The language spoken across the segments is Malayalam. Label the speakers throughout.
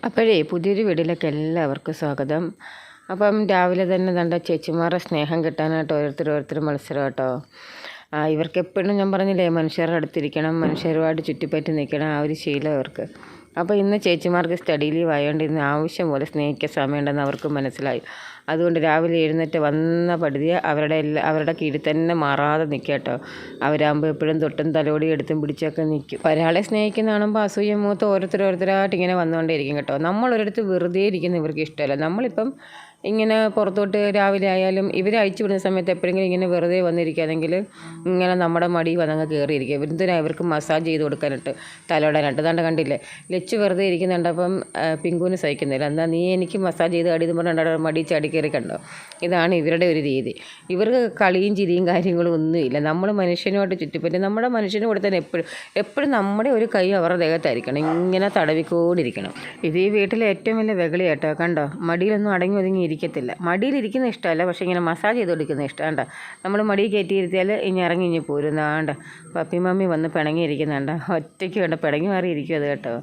Speaker 1: അപ്പോഴേ പുതിയൊരു വീട്ടിലേക്ക് എല്ലാവർക്കും സ്വാഗതം. അപ്പം രാവിലെ തന്നെ ദാണ്ട ചേച്ചിമാരുടെ സ്നേഹം കിട്ടാനായിട്ട് ഓരോരുത്തർ മത്സരം കേട്ടോ. ഇവർക്ക് എപ്പോഴും ഞാൻ പറഞ്ഞില്ലേ, മനുഷ്യരുടെ അടുത്തിരിക്കണം, മനുഷ്യരുമായിട്ട് ചുറ്റിപ്പറ്റി നിൽക്കണം, ആ ഒരു ശീലം അവർക്ക്. അപ്പോൾ ഇന്ന് ചേച്ചിമാർക്ക് സ്റ്റഡി ലീവ് ആയതുകൊണ്ട് ഇന്ന് ആവശ്യം പോലെ സ്നേഹിക്കാൻ സമയമുണ്ടെന്ന് അവർക്ക് മനസ്സിലായി. അതുകൊണ്ട് രാവിലെ എഴുന്നേറ്റ് വന്ന പടുതിയെ അവരുടെ കീഴിൽ തന്നെ മാറാതെ നിൽക്കുക കേട്ടോ. അവരാകുമ്പോൾ എപ്പോഴും തൊട്ടും തലോടി എടുത്തും പിടിച്ചൊക്കെ നിൽക്കും. ഒരാളെ സ്നേഹിക്കുന്ന കാണുമ്പോൾ അസൂയ മൂത്ത് ഓരോരുത്തരായിട്ട് ഇങ്ങനെ വന്നുകൊണ്ടേയിരിക്കും കേട്ടോ. നമ്മളൊരിടത്ത് വെറുതെ ഇരിക്കുന്ന ഇവർക്ക് ഇഷ്ടമല്ല. നമ്മളിപ്പം ഇങ്ങനെ പുറത്തോട്ട് രാവിലെ ആയാലും ഇവർ അഴിച്ചു വിടുന്ന സമയത്ത് എപ്പോഴെങ്കിലും ഇങ്ങനെ വെറുതെ വന്നിരിക്കുകയാണെങ്കിൽ ഇങ്ങനെ നമ്മുടെ മടി വന്നങ്ങ് കയറിയിരിക്കുക. എന്തിനാ ഇവർക്ക് മസാജ് ചെയ്ത് കൊടുക്കാനായിട്ട്, തലോടാനായിട്ട്. ദാണ്ട് കണ്ടില്ലേ, ലച്ചു വെറുതെ ഇരിക്കുന്നുണ്ട്. അപ്പം പിങ്കുവിന് സഹിക്കുന്നില്ല. എന്നാൽ നീ എനിക്ക് മസാജ് ചെയ്ത് അടി എന്ന് പറഞ്ഞാൽ മടി ചാടി കയറി കണ്ടോ. ഇതാണ് ഇവരുടെ ഒരു രീതി. ഇവർക്ക് കളിയും ചിരിയും കാര്യങ്ങളും ഒന്നുമില്ല. നമ്മൾ മനുഷ്യനുമായിട്ട് ചുറ്റിപ്പറ്റി നമ്മുടെ മനുഷ്യന് കൂടെ തന്നെ എപ്പോഴും നമ്മുടെ ഒരു കൈ അവരുടെ ദേഹത്തായിരിക്കണം, ഇങ്ങനെ തടവിക്കോണ്ടിരിക്കണം. ഇത് ഈ വീട്ടിലെ ഏറ്റവും വലിയ വെകളി കേട്ടോ. കണ്ടോ, മടിയിലൊന്നും അടങ്ങി ഒതുങ്ങി ഇരിക്കത്തില്ല. മടിയിലിരിക്കുന്ന ഇഷ്ടമല്ല, പക്ഷേ ഇങ്ങനെ മസാജ് ചെയ്ത് കൊടുക്കുന്ന ഇഷ്ടം. കണ്ട, നമ്മൾ മടിയിൽ കയറ്റിയിരുത്തിയാൽ ഇനി ഇറങ്ങി പോരുന്നാണ്ട് പപ്പി മമ്മി വന്ന് പിണങ്ങിയിരിക്കുന്നുണ്ട്. ഒറ്റയ്ക്ക് വേണ്ട പിണങ്ങി മാറിയിരിക്കും അത് കേട്ടോ.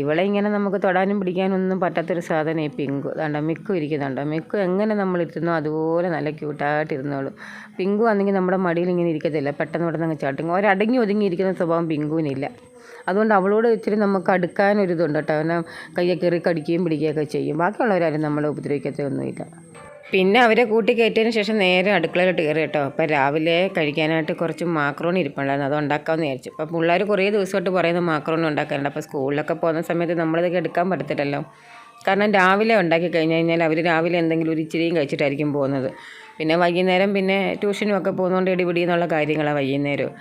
Speaker 1: ഇവളെ ഇങ്ങനെ നമുക്ക് തൊടാനും പിടിക്കാനൊന്നും പറ്റാത്തൊരു സാധനം ഈ പിങ്കു. അതാണ്ട മിക്കു ഇരിക്കുന്നുണ്ടോ. മിക്കു എങ്ങനെ നമ്മളിരുന്നോ അതുപോലെ നല്ല ക്യൂട്ടായിട്ടിരുന്നോളൂ. പിങ്കു ആണെങ്കിൽ നമ്മുടെ മടിയിൽ ഇങ്ങനെ ഇരിക്കത്തില്ല, പെട്ടെന്ന് പെട്ടെന്ന് അങ്ങ് ചാട്ടും. ഒരടങ്ങി ഒതുങ്ങിയിരിക്കുന്ന സ്വഭാവം പിങ്കുവിനില്ല. അതുകൊണ്ട് അവളോട് ഇച്ചിരി നമുക്ക് അടുക്കാനൊരിതുണ്ട് കേട്ടോ. കാരണം കയ്യെ കയറി കടിക്കുകയും പിടിക്കുകയൊക്കെ ചെയ്യും. ബാക്കിയുള്ളവരാരും നമ്മളെ ഉപദ്രവിക്കത്തൊന്നുമില്ല. പിന്നെ അവരെ കൂട്ടി കയറ്റിയതിന് ശേഷം നേരെ അടുക്കളയിലോട്ട് കയറി കേട്ടോ. അപ്പോൾ രാവിലെ കഴിക്കാനായിട്ട് കുറച്ച് മാക്രോണി ഇരിപ്പുണ്ടായിരുന്നു, അത് ഉണ്ടാക്കാമെന്ന് വിചാരിച്ചു. അപ്പോൾ പിള്ളേർ കുറേ ദിവസമായിട്ട് പറയുന്നത് മാക്രോണി ഉണ്ടാക്കാറുണ്ട്. അപ്പോൾ സ്കൂളിലൊക്കെ പോകുന്ന സമയത്ത് നമ്മളിതൊക്കെ എടുക്കാൻ പറ്റത്തില്ലല്ലോ. കാരണം രാവിലെ ഉണ്ടാക്കി കഴിഞ്ഞാൽ അവർ രാവിലെ എന്തെങ്കിലും ഒരു ഇച്ചിരിയും കഴിച്ചിട്ടായിരിക്കും പോകുന്നത്. പിന്നെ വൈകുന്നേരം പിന്നെ ട്യൂഷനും ഒക്കെ പോകുന്നതുകൊണ്ട് ഇടിപിടി എന്നുള്ള കാര്യങ്ങളാണ് വൈകുന്നേരം.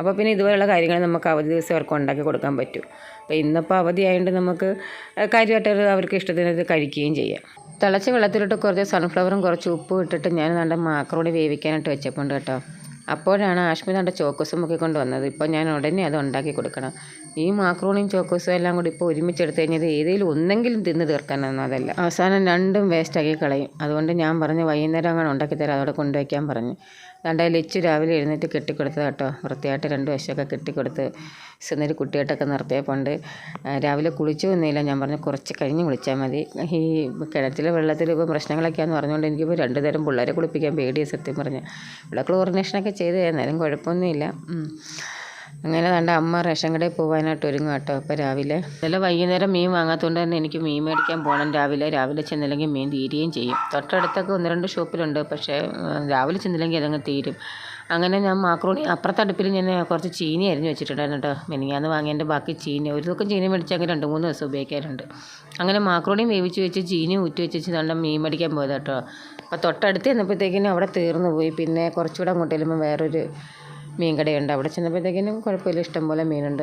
Speaker 1: അപ്പോൾ പിന്നെ ഇതുപോലുള്ള കാര്യങ്ങൾ നമുക്ക് അവധി ദിവസം അവർക്ക് ഉണ്ടാക്കി കൊടുക്കാൻ പറ്റും. അപ്പോൾ ഇന്നിപ്പോൾ അവധി ആയതുകൊണ്ട് നമുക്ക് കാര്യമായിട്ട് അവർക്ക് ഇഷ്ടത്തിന് കഴിക്കുകയും ചെയ്യാം. തിളച്ച വെള്ളത്തിലിട്ട് കുറച്ച് സൺഫ്ലവറും കുറച്ച് ഉപ്പും ഇട്ടിട്ട് ഞാൻ നല്ല മാക്രോണി വേവിക്കാനായിട്ട് വെച്ചപ്പോണ്ട് കേട്ടോ. അപ്പോഴാണ് ആഷ്മി തൻ്റെ ചോക്കോസും ഒക്കെ കൊണ്ട് വന്നത്. ഇപ്പോൾ ഞാൻ ഉടനെ അത് ഉണ്ടാക്കി കൊടുക്കണം. ഈ മാക്രോണിയും ചോക്കോസും എല്ലാം കൂടി ഇപ്പോൾ ഒരുമിച്ചെടുത്ത് കഴിഞ്ഞാൽ ഏതെങ്കിലും ഒന്നെങ്കിലും തിന്ന് തീർക്കാനൊന്നും അതല്ല, അവസാനം രണ്ടും വേസ്റ്റാക്കി കളയും. അതുകൊണ്ട് ഞാൻ പറഞ്ഞു വൈകുന്നേരം അങ്ങനെ ഉണ്ടാക്കി തരാം, അതോടെ കൊണ്ടുവയ്ക്കാൻ പറഞ്ഞു. രണ്ടായി ലച്ചു രാവിലെ എഴുന്നേറ്റ് കെട്ടിക്കൊടുത്തത് കേട്ടോ. വൃത്തിയായിട്ട് 2 വശമൊക്കെ കെട്ടിക്കൊടുത്ത് സുന്ദരി കുട്ടിയായിട്ടൊക്കെ നിർത്തിയപ്പോണ്ട് രാവിലെ കുളിച്ചു വന്നില്ല. ഞാൻ പറഞ്ഞു കുറച്ച് കഴിഞ്ഞ് കുളിച്ചാൽ മതി. ഈ കിണറ്റിലെ വെള്ളത്തിൽ ഇപ്പോൾ പ്രശ്നങ്ങളൊക്കെയാണെന്ന് പറഞ്ഞുകൊണ്ട് എനിക്കിപ്പോൾ 2 തരം പിള്ളേരെ കുളിപ്പിക്കാൻ പേടിയാണ് സത്യം പറഞ്ഞാൽ. ഇവിടെ ക്ലോറിനേഷനൊക്കെ ചെയ്ത് നേരം കുഴപ്പമൊന്നുമില്ല. അങ്ങനെ കണ്ട അമ്മ റേഷൻ കടയിൽ പോകാനായിട്ട് ഒരുങ്ങും കേട്ടോ. അപ്പോൾ രാവിലെ ഇന്നലെ വൈകുന്നേരം മീൻ വാങ്ങാത്തതുകൊണ്ട് തന്നെ എനിക്ക് മീൻ മേടിക്കാൻ പോകണം. രാവിലെ ചെന്നില്ലെങ്കിൽ മീൻ തീരുകയും ചെയ്യും. തൊട്ടടുത്തൊക്കെ 1-2 ഷോപ്പിലുണ്ട്, പക്ഷേ രാവിലെ ചെന്നില്ലെങ്കിൽ അതങ്ങ് തീരും. അങ്ങനെ ഞാൻ മാക്രോണി അപ്പുറത്തെ അടുപ്പിൽ ഞാൻ കുറച്ച് ചീനി അരിഞ്ഞ് വെച്ചിട്ടുണ്ടായിരുന്നു കേട്ടോ. മിനിങ്ങാന്ന് വാങ്ങിയതിൻ്റെ ബാക്കി ചീനി, ഒരു ദിവസം ചീനി മേടിച്ചാൽ അങ്ങനെ 2-3 ദിവസം ഉപയോഗിക്കാറുണ്ട്. അങ്ങനെ മാക്രോണിയും വേവിച്ച് വെച്ച് ചീനി ഊറ്റി വെച്ച് നല്ല മീൻ മേടിക്കാൻ പോയത് കേട്ടോ. അപ്പോൾ തൊട്ടടുത്ത് ചെന്നപ്പോഴത്തേക്കിനും അവിടെ തീർന്നു പോയി. പിന്നെ കുറച്ചുകൂടെ അങ്ങോട്ട് ചെല്ലുമ്പോൾ വേറൊരു മീൻ കടയുണ്ട്. അവിടെ ചെന്നപ്പോഴത്തേക്കിനും കുഴപ്പമില്ല, ഇഷ്ടംപോലെ മീനുണ്ട്.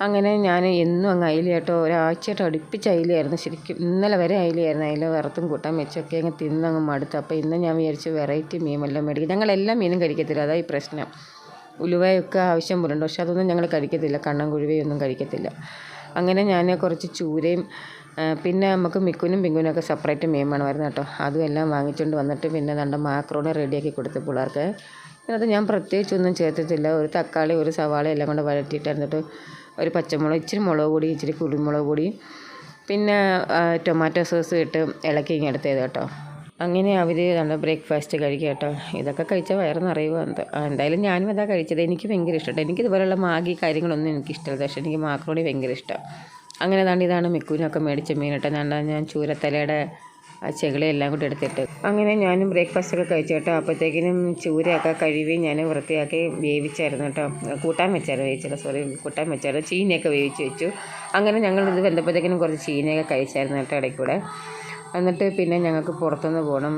Speaker 1: അങ്ങനെ ഞാൻ എന്നും അങ്ങ് അയില കേട്ടോ. ഒരാഴ്ചയായിട്ട് അടുപ്പിച്ച് അയിലയായിരുന്നു. ശരിക്കും ഇന്നലെ വരെ അയിലയായിരുന്നു. അയില വറുത്തും കൂട്ടാൻ വെച്ചൊക്കെ അങ്ങ് തിന്നങ്ങ് മടുത്തു. അപ്പോൾ ഇന്ന് ഞാൻ വിചാരിച്ചു വെറൈറ്റി മീൻ വല്ലതും മേടിക്കും. ഞങ്ങളെല്ലാം മീനും കഴിക്കത്തില്ല, അതാ ഈ പ്രശ്നം. ഉലുവയൊക്കെ ആവശ്യം പോലുണ്ട്, പക്ഷെ അതൊന്നും ഞങ്ങൾ കഴിക്കത്തില്ല. കണ്ണൻ കുഴുവയൊന്നും കഴിക്കത്തില്ല. അങ്ങനെ ഞാൻ കുറച്ച് ചൂരയും പിന്നെ നമുക്ക് മിക്കുനും പിങ്കുവിനൊക്കെ സെപ്പറേറ്റ് മീൻ വേണമായിരുന്നു കേട്ടോ. അതും എല്ലാം വാങ്ങിച്ചുകൊണ്ട് വന്നിട്ട് പിന്നെ രണ്ട് മാക്രോണി റെഡിയാക്കി കൊടുത്തു പിള്ളേർക്ക്. അതിനകത്ത് ഞാൻ പ്രത്യേകിച്ചൊന്നും ചേർത്തിട്ടില്ല. ഒരു തക്കാളി, ഒരു സവാള എല്ലാം കൊണ്ട് വഴറ്റിയിട്ട് എന്നിട്ട് ഒരു പച്ചമുളക്, ഇച്ചിരി മുളക് പൊടി, ഇച്ചിരി കുരുമുളക് പൊടി, പിന്നെ ടൊമാറ്റോ സോസ് ഇട്ട് ഇളക്കി ഇങ്ങെടുത്തത് കേട്ടോ. അങ്ങനെ അവർ നല്ല ബ്രേക്ക്ഫാസ്റ്റ് കഴിക്കുക കേട്ടോ. ഇതൊക്കെ കഴിച്ചാൽ വയറ് നിറയുമോ എന്തോ. എന്തായാലും ഞാനും അതാ കഴിച്ചത്. എനിക്ക് ഭയങ്കര ഇഷ്ടമാണ്. എനിക്കിതുപോലുള്ള മാഗി കാര്യങ്ങളൊന്നും എനിക്കിഷ്ടമല്ല, പക്ഷേ എനിക്ക് മാക്രോണി ഭയങ്കര ഇഷ്ടമാണ്. അങ്ങനെ ഇതാണ് മിക്കുവിനൊക്കെ മേടിച്ച മീനിട്ട് ഞാൻ ചൂരത്തലയുടെ ചെകിളയെല്ലാം കൂടി എടുത്തിട്ട് അങ്ങനെ ഞാനും ബ്രേക്ക്ഫാസ്റ്റൊക്കെ കഴിച്ചു കേട്ടോ. അപ്പോഴത്തേക്കിനും ചൂരയൊക്കെ കഴുകി ഞാൻ വൃത്തിയാക്കി വേവിച്ചായിരുന്നു കേട്ടോ. കൂട്ടാൻ വെച്ചായിരുന്നു. ചീനിയൊക്കെ വേവിച്ച് വെച്ചു. അങ്ങനെ ഞങ്ങൾ ഇത് വെന്തപ്പോഴത്തേക്കിനും കുറച്ച് ചീനിയൊക്കെ കഴിച്ചായിരുന്നു കേട്ടോ ഇടയ്ക്കൂടെ. എന്നിട്ട് പിന്നെ ഞങ്ങൾക്ക് പുറത്തുനിന്ന് പോകണം,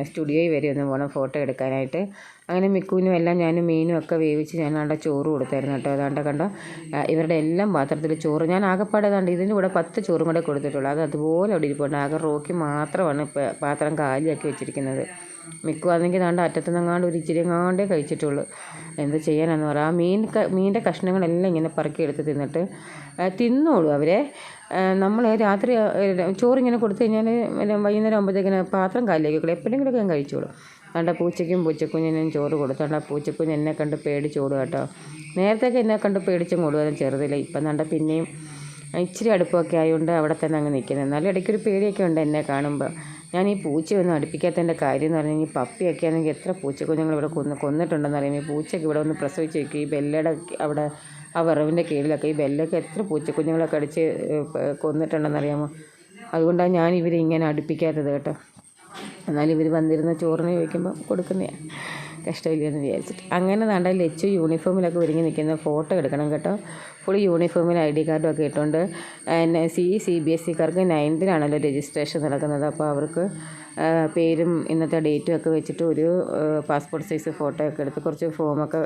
Speaker 1: സ്റ്റുഡിയോയിൽ വരെ ഒന്ന് പോകണം ഫോട്ടോ എടുക്കാനായിട്ട്. അങ്ങനെ മിക്കുവിനും എല്ലാം ഞാനും മീനും ഒക്കെ വേവിച്ച് ഞാൻ അവിടെ ചോറ് കൊടുത്തായിരുന്നു കേട്ടോ. അതാണ്ട് കണ്ടോ, ഇവരുടെ എല്ലാം പാത്രത്തിൽ ചോറ്. ഞാൻ ആകെപ്പാടെ ഇതിൻ്റെ കൂടെ 10 ചോറും കൂടെ കൊടുത്തിട്ടുള്ളൂ. അത് അതുപോലെ അവിടെ ഇരിപ്പുണ്ട്. ആകെ റോക്കി മാത്രമാണ് പാത്രം കാലിയാക്കി വെച്ചിരിക്കുന്നത്. മിക്കുവാണെങ്കിൽ അറ്റത്തു നിന്നെങ്ങാണ്ട് ഒരു ഇച്ചിരി എങ്ങാണ്ടേ കഴിച്ചിട്ടുള്ളൂ. എന്ത് ചെയ്യാനാന്ന് പറയാം. മീനിൻ്റെ കഷ്ണങ്ങളെല്ലാം ഇങ്ങനെ പറക്കി എടുത്ത് തിന്നിട്ട് തിന്നോളൂ അവരെ. നമ്മൾ രാത്രി ചോറിങ്ങനെ കൊടുത്തു കഴിഞ്ഞാൽ വൈകുന്നേരം ആകുമ്പോഴത്തേക്കിന് പാത്രം കാലിയാക്കിക്കോളൂ. എപ്പോഴെങ്കിലുമൊക്കെ ഞാൻ കഴിച്ചോളൂ. പൂച്ചക്കുഞ്ഞിനും ചോറ് കൊടുത്തോണ്ട് പൂച്ചക്കുഞ്ഞ് എന്നെ കണ്ട് പേടിച്ചോടുക കേട്ടോ. നേരത്തെയൊക്കെ എന്നെ കണ്ട് പേടിച്ചും കൂടുക ചെറുതില്ല. ഇപ്പം പിന്നെയും ഇച്ചിരി അടുപ്പമൊക്കെ ആയതുകൊണ്ട് അവിടെ തന്നെ അങ്ങ് നിൽക്കുന്നത്. എന്നാലും ഇടയ്ക്കൊരു പേടിയൊക്കെ ഉണ്ട് എന്നെ കാണുമ്പോൾ. ഞാൻ ഈ പൂച്ചയൊന്നും അടുപ്പിക്കാത്തതിൻ്റെ കാര്യം എന്ന് പറഞ്ഞാൽ ഈ പപ്പിയൊക്കെ ആണെങ്കിൽ എത്ര പൂച്ചക്കുഞ്ഞുങ്ങൾ ഇവിടെ കൊന്നിട്ടുണ്ടെന്ന് അറിയാം. ഈ പൂച്ചയ്ക്ക് ഇവിടെ ഒന്ന് പ്രസവിച്ച് വയ്ക്കും. ഈ ബെല്ലയുടെ അവിടെ ആ വിറവിൻ്റെ കീഴിലൊക്കെ ഈ ബെല്ലൊക്കെ എത്ര പൂച്ചക്കുഞ്ഞുങ്ങളൊക്കെ അടിച്ച് കൊന്നിട്ടുണ്ടെന്നറിയാമോ. അതുകൊണ്ടാണ് ഞാൻ ഇവരെ ഇങ്ങനെ അടുപ്പിക്കാത്തത് കേട്ടോ. എന്നാലും ഇവർ വന്നിരുന്ന ചോറിന് ചോദിക്കുമ്പോൾ കൊടുക്കുന്നതാണ്, കഷ്ടമില്ലെന്ന് വിചാരിച്ചിട്ട്. അങ്ങനെ വേണ്ട ലച്ചു യൂണിഫോമിലൊക്കെ ഒരുങ്ങി നിൽക്കുന്ന ഫോട്ടോ എടുക്കണം കേട്ടോ. പുള്ളി യൂണിഫോമിൽ ID കാർഡും ഒക്കെ ഇട്ടുകൊണ്ട് CBSEക്കാർക്ക് 9th രജിസ്ട്രേഷൻ നടക്കുന്നത്. അപ്പോൾ അവർക്ക് പേരും ഇന്നത്തെ ഡേറ്റും ഒക്കെ വെച്ചിട്ട് ഒരു പാസ്പോർട്ട് സൈസ് ഫോട്ടോ ഒക്കെ എടുത്ത് കുറച്ച് ഫോമൊക്കെ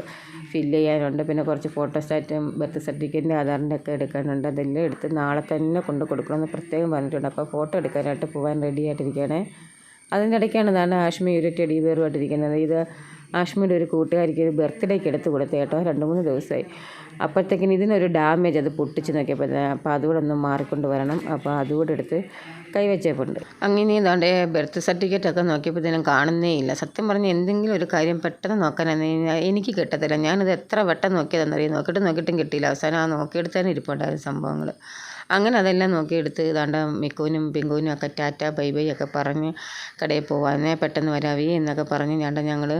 Speaker 1: ഫില്ല് ചെയ്യാനുണ്ട്. പിന്നെ കുറച്ച് ഫോട്ടോസ്റ്റാറ്റും ബർത്ത് സർട്ടിഫിക്കറ്റിൻ്റെ ആധാറിൻ്റെ ഒക്കെ എടുക്കാനുണ്ട്. അതെല്ലാം എടുത്ത് നാളെ തന്നെ കൊണ്ട് കൊടുക്കണമെന്ന് പ്രത്യേകം പറഞ്ഞിട്ടുണ്ട്. അപ്പോൾ ഫോട്ടോ എടുക്കാനായിട്ട് പോകാൻ റെഡി ആയിട്ടിരിക്കുകയാണ്. അതിൻ്റെ ഇടയ്ക്കാണ് എന്താണ് ആഷ്മി ഒരു ടെഡി ബെയറുമായിട്ടിരിക്കുന്നത്. ഇത് ആഷ്മിയുടെ ഒരു കൂട്ടുകാരിക്ക് ഒരു ബർത്ത്ഡേക്ക് എടുത്ത് കൊടുത്തു കേട്ടോ. 2-3 ദിവസമായി. അപ്പോഴത്തേക്കിന് ഇതിനൊരു ഡാമേജ് അത് പൊട്ടിച്ച് നോക്കിയപ്പോൾ അപ്പോൾ അതുകൂടെ ഒന്ന് മാറിക്കൊണ്ട് വരണം. അപ്പോൾ അതുകൂടെ എടുത്ത് കൈവച്ചേപ്പുണ്ട്. അങ്ങനെ ഇതാണ്ട് ബർത്ത് സർട്ടിഫിക്കറ്റൊക്കെ നോക്കിയപ്പോഴത്തേനും കാണുന്നേ ഇല്ല. സത്യം പറഞ്ഞാൽ എന്തെങ്കിലും ഒരു കാര്യം പെട്ടെന്ന് നോക്കാനെന്ന് എനിക്ക് കിട്ടത്തില്ല. ഞാനിത് എത്ര വട്ടം നോക്കിയതെന്നറിയാം. നോക്കിയിട്ടും കിട്ടിയില്ല. അവസാനം ആ നോക്കിയെടുത്താലും ഇരിപ്പുണ്ടായിരുന്നു സംഭവങ്ങൾ. അങ്ങനെ അതെല്ലാം നോക്കിയെടുത്ത് ഇതാണ്ട് മിക്കുവിനും പിങ്കുവിനും ഒക്കെ ടാറ്റ ബൈ ബൈ ഒക്കെ പറഞ്ഞ് കടയിൽ പോവാനേ പെട്ടെന്ന് വരാവേ എന്നൊക്കെ പറഞ്ഞ് ഞങ്ങൾ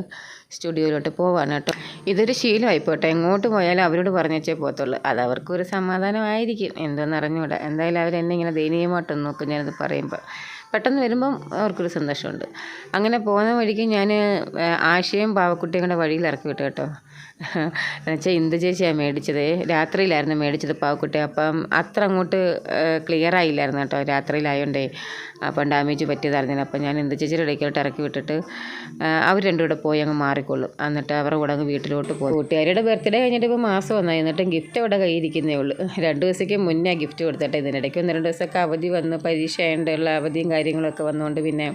Speaker 1: സ്റ്റുഡിയോയിലോട്ട് പോവാണ് കേട്ടോ. ഇതൊരു ശീലമായിപ്പോട്ടെ. എങ്ങോട്ട് പോയാലും അവരോട് പറഞ്ഞേച്ചേ പോകത്തുള്ളൂ. അത് അവർക്കൊരു സമാധാനമായിരിക്കും, എന്തോന്ന് അറിഞ്ഞൂടാ. എന്തായാലും അവരെന്നെ ഇങ്ങനെ ദയനീയമായിട്ടൊന്നും നോക്കും ഞാനത് പറയുമ്പോൾ. പെട്ടെന്ന് വരുമ്പം അവർക്കൊരു സന്തോഷമുണ്ട്. അങ്ങനെ പോകുന്ന വഴിക്ക് ഞാൻ ആശയും പാവക്കുട്ടിയും കൂടെ വഴിയിൽ ഇറക്കി വിട്ടു കേട്ടോ. എന്നുവെച്ചാൽ ഇന്ദു ചേച്ചിയാണ് മേടിച്ചത്. രാത്രിയിലായിരുന്നു മേടിച്ചത് പാവക്കുട്ടി. അപ്പം അത്ര അങ്ങോട്ട് ക്ലിയർ ആയില്ലായിരുന്നു കേട്ടോ, രാത്രിയിലായോണ്ടേ. അപ്പം ഡാമേജ് പറ്റിയതായിരുന്നില്ല. അപ്പം ഞാൻ ഇന്ദു ചേച്ചിയുടെ ഇടയ്ക്കോട്ട് ഇറക്കി വിട്ടിട്ട് അവർ രണ്ടും കൂടെ പോയി അങ്ങ് മാറിക്കൊള്ളും. എന്നിട്ട് അവരുടെ കൂടെ അങ്ങ് വീട്ടിലോട്ട് പോകും. കൂട്ടുകാരുടെ ബർത്ത്ഡേ കഴിഞ്ഞിട്ട് ഇപ്പോൾ മാസം വന്നായി. എന്നിട്ടും ഗിഫ്റ്റ് അവിടെ കയ്യിരിക്കുന്നേ ഉള്ളൂ. 2 ദിവസത്തേക്ക് മുന്നേ ഗിഫ്റ്റ് കൊടുത്തിട്ട് ഇതിനിടയ്ക്ക് 1-2 ദിവസമൊക്കെ അവധി വന്ന് പരീക്ഷ ആയതുകൊണ്ടുള്ള അവധിയും കാര്യങ്ങളൊക്കെ വന്നുകൊണ്ട് പിന്നെ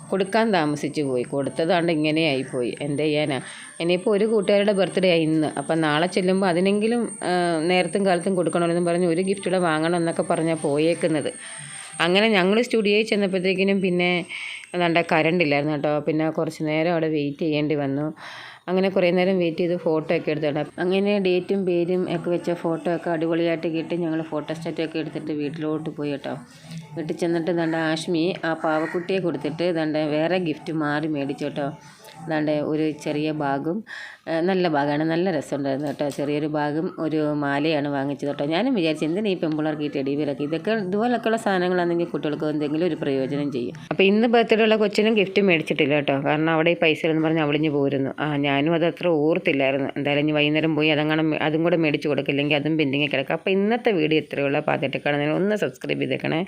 Speaker 1: കൊടുക്കാൻ താമസിച്ചു പോയി. കൊടുത്തതാണ്ട് ഇങ്ങനെ ആയിപ്പോയി. എന്ത് ചെയ്യാനാ. ഇനിയിപ്പോൾ ഒരു കൂട്ടുകാരുടെ ബർത്ത്ഡേ ആയി ഇന്ന്. അപ്പം നാളെ ചെല്ലുമ്പോൾ അതിനെങ്കിലും നേരത്തും കാലത്തും കൊടുക്കണമെന്നും പറഞ്ഞ് ഒരു ഗിഫ്റ്റ് കൂടെ വാങ്ങണം എന്നൊക്കെ പറഞ്ഞാൽ പോയേക്കുന്നത്. അങ്ങനെ ഞങ്ങൾ സ്റ്റുഡിയോയിൽ ചെന്നപ്പോഴത്തേക്കിനും പിന്നെ എന്താ കറണ്ടില്ലായിരുന്നു കേട്ടോ. പിന്നെ കുറച്ച് നേരം അവിടെ വെയിറ്റ് ചെയ്യേണ്ടി വന്നു. അങ്ങനെ കുറേ നേരം വെയിറ്റ് ചെയ്ത് ഫോട്ടോ ഒക്കെ എടുത്തിട്ട് അങ്ങനെ ഡേറ്റും പേരും ഒക്കെ വെച്ച ഫോട്ടോ ഒക്കെ അടിപൊളിയായിട്ട് കിട്ടി. ഞങ്ങൾ ഫോട്ടോസ്റ്റാറ്റൊക്കെ എടുത്തിട്ട് വീട്ടിലോട്ട് പോയി കേട്ടോ. വീട്ടിൽ ചെന്നിട്ട് ദാണ്ട ആഷ്മി ആ പാവക്കുട്ടിയെ കൊടുത്തിട്ട് ദാണ്ട വേറെ ഗിഫ്റ്റ് മാറി മേടിച്ചു കേട്ടോ. ദാണ്ട ഒരു ചെറിയ ബാഗും, നല്ല ബാഗാണ്, നല്ല രസമുണ്ടായിരുന്നു കേട്ടോ. ചെറിയൊരു ബാഗും ഒരു മാലയാണ് വാങ്ങിച്ചത് കേട്ടോ. ഞാനും വിചാരിച്ചു എന്തിനാ ഈ പെമ്പിള്ളേർക്ക് ഈ ടെഡി ബിയറൊക്കെ, ഇതൊക്കെ ഇതുപോലൊക്കെയുള്ള സാധനങ്ങളാണെങ്കിൽ കുട്ടികൾക്ക് എന്തെങ്കിലും ഒരു പ്രയോജനം ചെയ്യും. അപ്പോൾ ഇന്ന് ബർത്ത്ഡേ ഉള്ള കൊച്ചിനും ഗിഫ്റ്റ് മേടിച്ചിട്ടില്ല കേട്ടോ. കാരണം അവിടെ ഈ പൈസ എന്ന് പറഞ്ഞ് അവളിഞ്ഞ് പോരുന്നു. ഞാനും അത് അത്ര ഓർത്തില്ലായിരുന്നു. എന്തായാലും ഇനി വൈകുന്നേരം പോയി അതും കൂടെ മേടിച്ച് കൊടുക്കില്ലെങ്കിൽ അതും പെൻഡിങ്ങിൽ കിടക്കാം. അപ്പോൾ ഇന്നത്തെ വീഡിയോ ഇത്രയുള്ള പാത്തിട്ട് കാണുന്നതിന് ഒന്ന് സബ്സ്ക്രൈബ് ചെയ്തേക്കണേ.